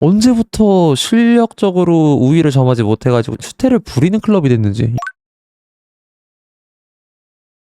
언제부터 실력적으로 우위를 점하지 못해가지고 추태를 부리는 클럽이 됐는지.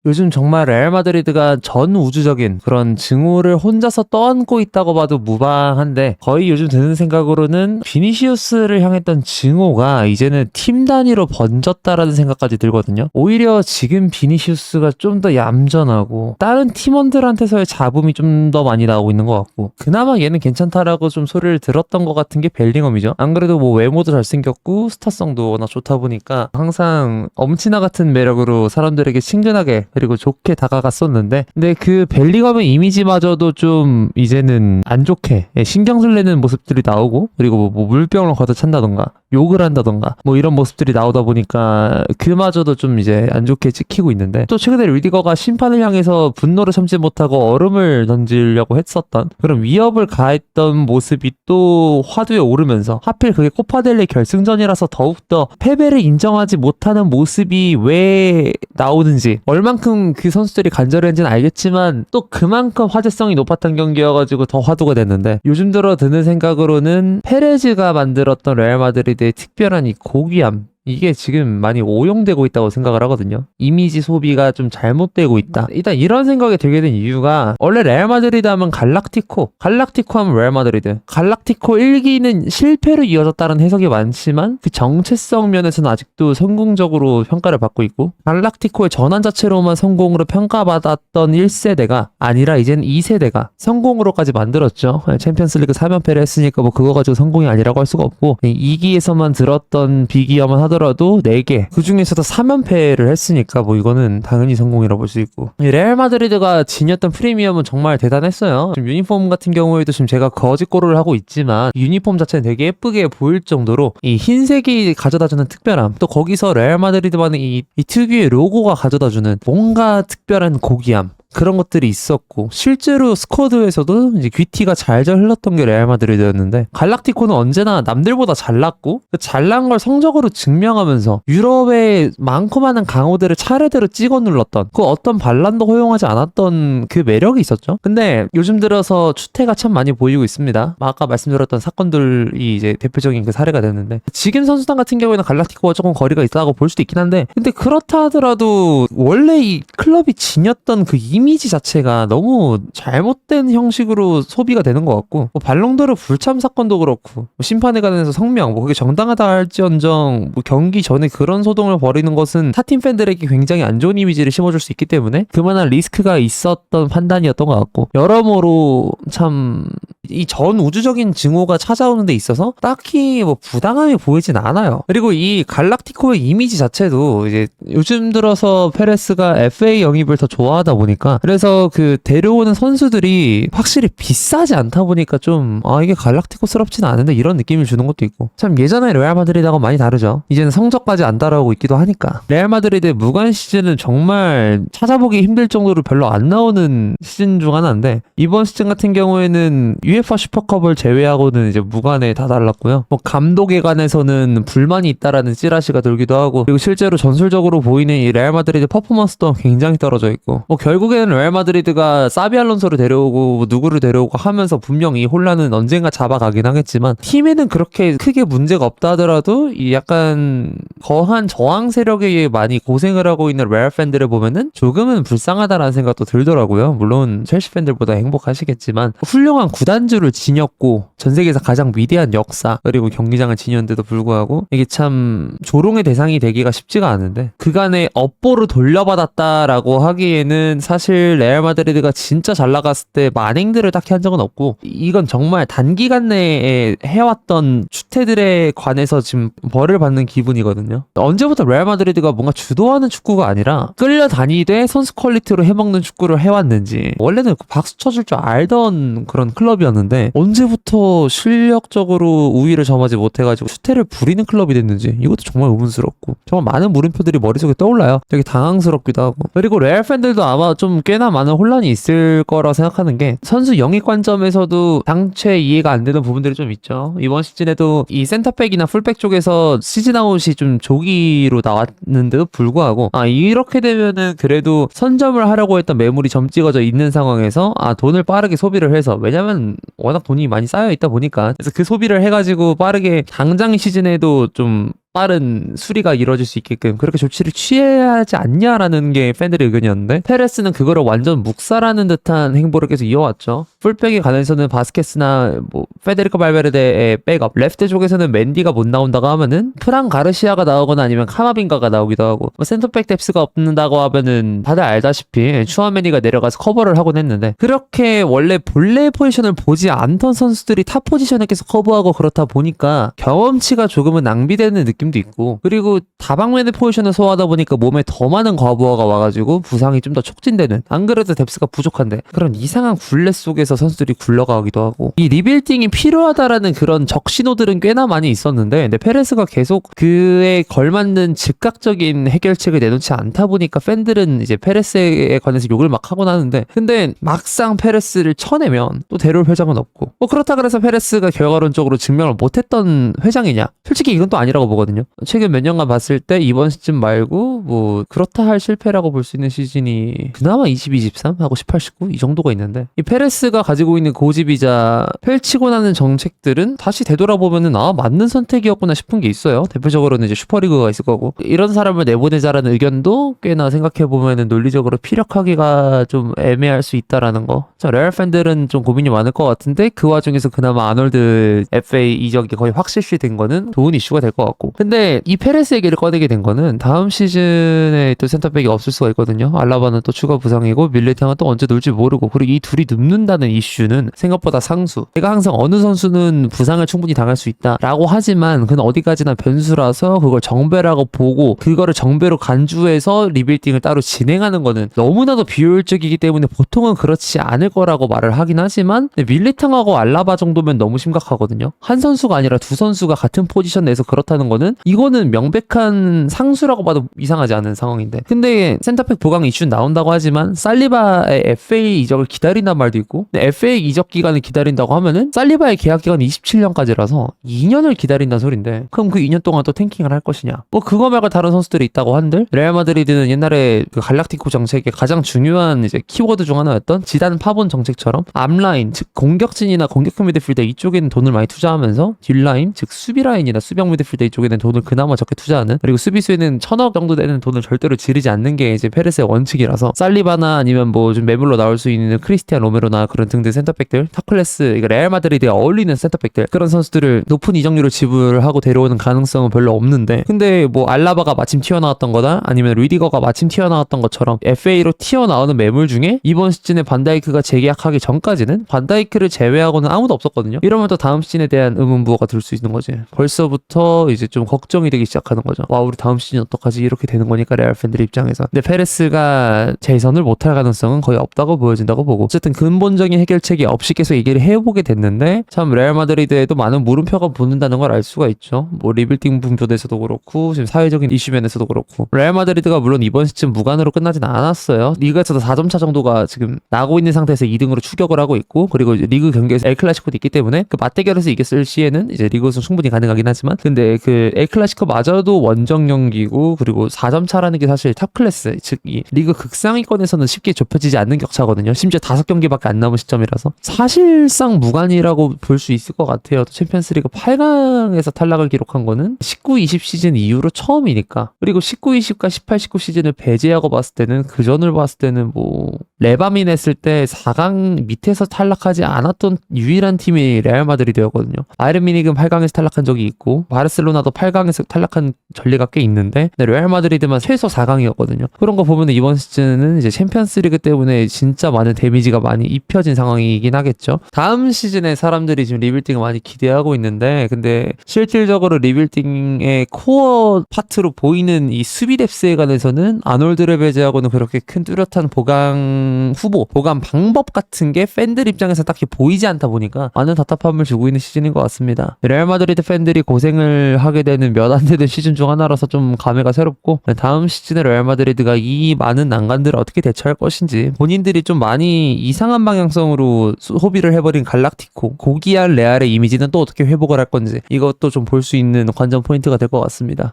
요즘 정말 레알 마드리드가 전 우주적인 그런 증오를 혼자서 떠안고 있다고 봐도 무방한데, 거의 요즘 드는 생각으로는 비니시우스를 향했던 증오가 이제는 팀 단위로 번졌다라는 생각까지 들거든요. 오히려 지금 비니시우스가 좀 더 얌전하고 다른 팀원들한테서의 잡음이 좀 더 많이 나오고 있는 것 같고, 그나마 얘는 괜찮다라고 좀 소리를 들었던 것 같은 게 벨링엄이죠. 안 그래도 뭐 외모도 잘생겼고 스타성도 워낙 좋다 보니까 항상 엄친아 같은 매력으로 사람들에게 친근하게 그리고 좋게 다가갔었는데, 근데 그 벨링엄의 이미지마저도 좀 이제는 안 좋게 신경을 내는 모습들이 나오고, 그리고 뭐 물병을 걷어찬다던가 욕을 한다던가 뭐 이런 모습들이 나오다 보니까 그마저도 좀 이제 안 좋게 찍히고 있는데, 또 최근에 리디거가 심판을 향해서 분노를 참지 못하고 얼음을 던지려고 했었던 그런 위협을 가했던 모습이 또 화두에 오르면서, 하필 그게 코파델레 결승전이라서 더욱더 패배를 인정하지 못하는 모습이 왜 나오는지, 얼만큼 그 선수들이 간절했는지는 알겠지만 또 그만큼 화제성이 높았던 경기여가지고 더 화두가 됐는데, 요즘 들어 드는 생각으로는 페레즈가 만들었던 레알 마드리드의 특별한 이 고귀함, 이게 지금 많이 오용되고 있다고 생각을 하거든요. 이미지 소비가 좀 잘못되고 있다. 일단 이런 생각이 들게 된 이유가, 원래 레알 마드리드 하면 갈락티코 하면 레알 마드리드, 갈락티코 1기는 실패로 이어졌다는 해석이 많지만 그 정체성 면에서는 아직도 성공적으로 평가를 받고 있고, 갈락티코의 전환 자체로만 성공으로 평가받았던 1세대가 아니라 이제는 2세대가 성공으로까지 만들었죠. 챔피언스리그 3연패를 했으니까 뭐 그거 가지고 성공이 아니라고 할 수가 없고, 2기에서만 들었던 비기야만 하더라도 4개, 그 중에서도 3연패를 했으니까 뭐 이거는 당연히 성공이라고 볼 수 있고, 레알 마드리드가 지녔던 프리미엄은 정말 대단했어요. 지금 유니폼 같은 경우에도 지금 제가 거짓고를 하고 있지만 유니폼 자체는 되게 예쁘게 보일 정도로 이 흰색이 가져다주는 특별함, 또 거기서 레알 마드리드만의 이 특유의 로고가 가져다주는 뭔가 특별한 고귀함, 그런 것들이 있었고, 실제로 스쿼드에서도 이제 귀티가 잘잘 흘렀던 게 레알 마드리드였는데, 갈락티코는 언제나 남들보다 잘났고, 그 잘난 걸 성적으로 증명하면서 유럽의 많고 많은 강호들을 차례대로 찍어 눌렀던, 그 어떤 반란도 허용하지 않았던 그 매력이 있었죠. 근데 요즘 들어서 추태가 참 많이 보이고 있습니다. 아까 말씀드렸던 사건들이 이제 대표적인 그 사례가 됐는데, 지금 선수단 같은 경우에는 갈락티코와 조금 거리가 있다고 볼 수도 있긴 한데, 근데 그렇다 하더라도 원래 이 클럽이 지녔던 그 이미지 자체가 너무 잘못된 형식으로 소비가 되는 것 같고, 뭐 발롱도르 불참 사건도 그렇고, 뭐 심판에 관해서 성명, 뭐 그게 정당하다 할지언정 뭐 경기 전에 그런 소동을 벌이는 것은 타팀 팬들에게 굉장히 안 좋은 이미지를 심어줄 수 있기 때문에 그만한 리스크가 있었던 판단이었던 것 같고, 여러모로 참 이 전 우주적인 증오가 찾아오는 데 있어서 딱히 뭐 부당함이 보이진 않아요. 그리고 이 갈락티코의 이미지 자체도 이제 요즘 들어서 페레스가 FA 영입을 더 좋아하다 보니까, 그래서 그 데려오는 선수들이 확실히 비싸지 않다 보니까 좀 이게 갈락티코스럽진 않은데 이런 느낌을 주는 것도 있고, 참 예전에 레알 마드리드하고 많이 다르죠. 이제는 성적까지 안 따라오고 있기도 하니까. 레알 마드리드의 무관 시즌은 정말 찾아보기 힘들 정도로 별로 안 나오는 시즌 중 하나인데, 이번 시즌 같은 경우에는 UEFA 슈퍼컵을 제외하고는 이제 무관에 다 달랐고요. 뭐 감독에 관해서는 불만이 있다라는 찌라시가 돌기도 하고, 그리고 실제로 전술적으로 보이는 이 레알 마드리드 퍼포먼스도 굉장히 떨어져 있고, 뭐 결국에는 레알 마드리드가 사비 알론소를 데려오고 뭐 누구를 데려오고 하면서 분명 이 혼란은 언젠가 잡아가긴 하겠지만, 팀에는 그렇게 크게 문제가 없다 하더라도 이 약간 거한 저항 세력에 의해 많이 고생을 하고 있는 레알 팬들을 보면은 조금은 불쌍하다라는 생각도 들더라고요. 물론 첼시 팬들보다 행복하시겠지만, 훌륭한 구단주를 지녔고 전 세계에서 가장 위대한 역사 그리고 경기장을 지녔는데도 불구하고 이게 참 조롱의 대상이 되기가 쉽지가 않은데, 그간의 업보를 돌려받았다라고 하기에는 사실 레알 마드리드가 진짜 잘 나갔을 때 만행들을 딱히 한 적은 없고, 이건 정말 단기간 내에 해왔던 추태들에 관해서 지금 벌을 받는 기분이거든요. 언제부터 레알 마드리드가 뭔가 주도하는 축구가 아니라 끌려다니되 선수 퀄리티로 해먹는 축구를 해왔는지, 원래는 박수 쳐줄 줄 알던 그런 클럽이었는데 언제부터 실력적으로 우위를 점하지 못해가지고 추태를 부리는 클럽이 됐는지, 이것도 정말 의문스럽고 정말 많은 물음표들이 머릿속에 떠올라요. 되게 당황스럽기도 하고, 그리고 레알 팬들도 아마 좀 꽤나 많은 혼란이 있을 거라 생각하는 게, 선수 영입 관점에서도 당최 이해가 안 되는 부분들이 좀 있죠. 이번 시즌에도 이 센터백이나 풀백 쪽에서 시즌 아웃이 좀 조기로 나왔는데도 불구하고, 이렇게 되면은 그래도 선점을 하려고 했던 매물이 점 찍어져 있는 상황에서 돈을 빠르게 소비를 해서, 왜냐면 워낙 돈이 많이 쌓여 있다 보니까 그래서 그 소비를 해가지고 빠르게 당장 시즌에도 좀 빠른 수리가 이루어질 수 있게끔 그렇게 조치를 취해야 하지 않냐라는 게 팬들의 의견이었는데 페레스는 그거를 완전 묵살하는 듯한 행보를 계속 이어왔죠. 풀백에 관해서는 바스케스나 뭐 페데리코 발베르데의 백업, 레프트 쪽에서는 맨디가 못 나온다고 하면은 프랑 가르시아가 나오거나 아니면 카마빈가가 나오기도 하고 뭐 센터백 뎁스가 없는다고 하면은 다들 알다시피 추아메니가 내려가서 커버를 하곤 했는데 그렇게 원래 본래 포지션을 보지 않던 선수들이 탑 포지션에 계속 커버하고 그렇다 보니까 경험치가 조금은 낭비되는 느낌도 있고 그리고 다방면의 포지션을 소화하다 보니까 몸에 더 많은 과부하가 와가지고 부상이 좀 더 촉진되는 안 그래도 뎁스가 부족한데 그런 이상한 굴레 속에서 선수들이 굴러가기도 하고 이 리빌딩이 필요하다라는 그런 적신호들은 꽤나 많이 있었는데 근데 페레스가 계속 그에 걸맞는 즉각적인 해결책을 내놓지 않다 보니까 팬들은 이제 페레스에 관해서 욕을 막 하곤 하는데 근데 막상 페레스를 쳐내면 또 데려올 회장은 없고 뭐 그렇다 그래서 페레스가 결과론적으로 증명을 못했던 회장이냐 솔직히 이건 또 아니라고 보거든요. 최근 몇 년간 봤을 때 이번 시즌 말고 뭐 그렇다 할 실패라고 볼 수 있는 시즌이 그나마 22, 23 하고 18, 19 이 정도가 있는데 이 페레스가 가지고 있는 고집이자 펼치고 나는 정책들은 다시 되돌아보면은 맞는 선택이었구나 싶은 게 있어요. 대표적으로는 이제 슈퍼리그가 있을 거고 이런 사람을 내보내자라는 의견도 꽤나 생각해보면은 논리적으로 피력하기가 좀 애매할 수 있다라는 거. 자, 레알 팬들은 좀 고민이 많을 것 같은데 그 와중에서 그나마 아놀드 FA 이적이 거의 확실시 된 거는 좋은 이슈가 될 것 같고 근데 이 페레스 얘기를 꺼내게 된 거는 다음 시즌에 또 센터백이 없을 수가 있거든요. 알라바는 또 추가 부상이고 밀리탕은 또 언제 놀지 모르고 그리고 이 둘이 눕는다는 이슈는 생각보다 상수. 제가 항상 어느 선수는 부상을 충분히 당할 수 있다라고 하지만 그건 어디까지나 변수라서 그걸 정배라고 보고 그거를 정배로 간주해서 리빌딩을 따로 진행하는 거는 너무나도 비효율적이기 때문에 보통은 그렇지 않을 거라고 말을 하긴 하지만 밀리탕하고 알라바 정도면 너무 심각하거든요. 한 선수가 아니라 두 선수가 같은 포지션 내에서 그렇다는 거는 이거는 명백한 상수라고 봐도 이상하지 않은 상황인데 근데 센터백 보강 이슈 나온다고 하지만 살리바의 FA 이적을 기다린단 말도 있고 근데 FA 이적 기간을 기다린다고 하면은 살리바의 계약 기간이 27년까지라서 2년을 기다린다는 소린데 그럼 그 2년 동안 또 탱킹을 할 것이냐 뭐 그거 말고 다른 선수들이 있다고 한들 레알 마드리드는 옛날에 그 갈락티코 정책의 가장 중요한 이제 키워드 중 하나였던 지단 파본 정책처럼 앞라인 즉 공격진이나 공격형 미드필더 이쪽에는 돈을 많이 투자하면서 뒷라인 즉 수비라인이나 수비형 미드필더 이쪽에는 돈을 그나마 적게 투자하는 그리고 수비수에는 1,000억 정도 되는 돈을 절대로 지르지 않는 게 이제 페레스의 원칙이라서 살리바나 아니면 뭐 좀 매물로 나올 수 있는 크리스티안 로메로나 그런 등등 센터백들 탑클래스 이거 레알 마드리드에 어울리는 센터백들 그런 선수들을 높은 이적료를 지불하고 데려오는 가능성은 별로 없는데 근데 뭐 알라바가 마침 튀어나왔던 거다 아니면 리디거가 마침 튀어나왔던 것처럼 FA로 튀어나오는 매물 중에 이번 시즌에 반다이크가 재계약하기 전까지는 반다이크를 제외하고는 아무도 없었거든요. 이러면 또 다음 시즌에 대한 의문부호가 들 수 있는 거지. 벌써부터 이제 좀 걱정이 되기 시작하는 거죠. 와 우리 다음 시즌 어떡하지 이렇게 되는 거니까 레알 팬들 입장에서. 근데 페레스가 재선을 못할 가능성은 거의 없다고 보여진다고 보고 어쨌든 근본적인 해결책이 없이 계속 얘기를 해보게 됐는데 참 레알 마드리드에도 많은 물음표가 붙는다는 걸 알 수가 있죠. 뭐 리빌딩 분표에서도 그렇고 지금 사회적인 이슈 면에서도 그렇고 레알 마드리드가 물론 이번 시즌 무관으로 끝나진 않았어요. 리그에서도 4점 차 정도가 지금 나고 있는 상태에서 2등으로 추격을 하고 있고 그리고 리그 경기에서 엘 클라시코도 있기 때문에 그 맞대결에서 이겼을 시에는 이제 리그 우승 충분히 가능하긴 하지만 근데 그 엘 클라시코 마저도 원정 경기고 그리고 4점 차라는 게 사실 탑 클래스 즉 이 리그 극상위권에서는 쉽게 좁혀지지 않는 격차거든요. 심지어 5경기밖에 안 남은 시점이라서 사실상 무관이라고 볼 수 있을 것 같아요. 또 챔피언스리그 8강에서 탈락을 기록한 거는 19-20 시즌 이후로 처음이니까 그리고 19-20과 18-19 시즌을 배제하고 봤을 때는 그 전을 봤을 때는 뭐 레바민 했을 때 4강 밑에서 탈락하지 않았던 유일한 팀이 레알 마드리드였거든요. 바이에른 뮌헨은 8강에서 탈락한 적이 있고 바르셀로나도 8강에서 탈락한 전례가 꽤 있는데 레알 마드리드만 최소 4강이었거든요. 그런 거 보면 이번 시즌은 이제 챔피언스리그 때문에 진짜 많은 데미지가 많이 입혀진 상황이긴 하겠죠. 다음 시즌에 사람들이 지금 리빌딩을 많이 기대하고 있는데 근데 실질적으로 리빌딩의 코어 파트로 보이는 이 수비 뎁스에 관해서는 아놀드를 배제하고는 그렇게 큰 뚜렷한 보강 후보, 보강 방법 같은 게 팬들 입장에서 딱히 보이지 않다 보니까 많은 답답함을 주고 있는 시즌인 것 같습니다. 레알 마드리드 팬들이 고생을 하게 되는 몇 안 되는 시즌 중 하나라서 좀 감회가 새롭고 다음 시즌에 레알 마드리드가 이 많은 난관들을 어떻게 대처할 것인지 본인들이 좀 많이 이상한 방향성으로 소비를 해버린 갈락티코 고귀한 레알의 이미지는 또 어떻게 회복을 할 건지 이것도 좀 볼 수 있는 관전 포인트가 될 것 같습니다.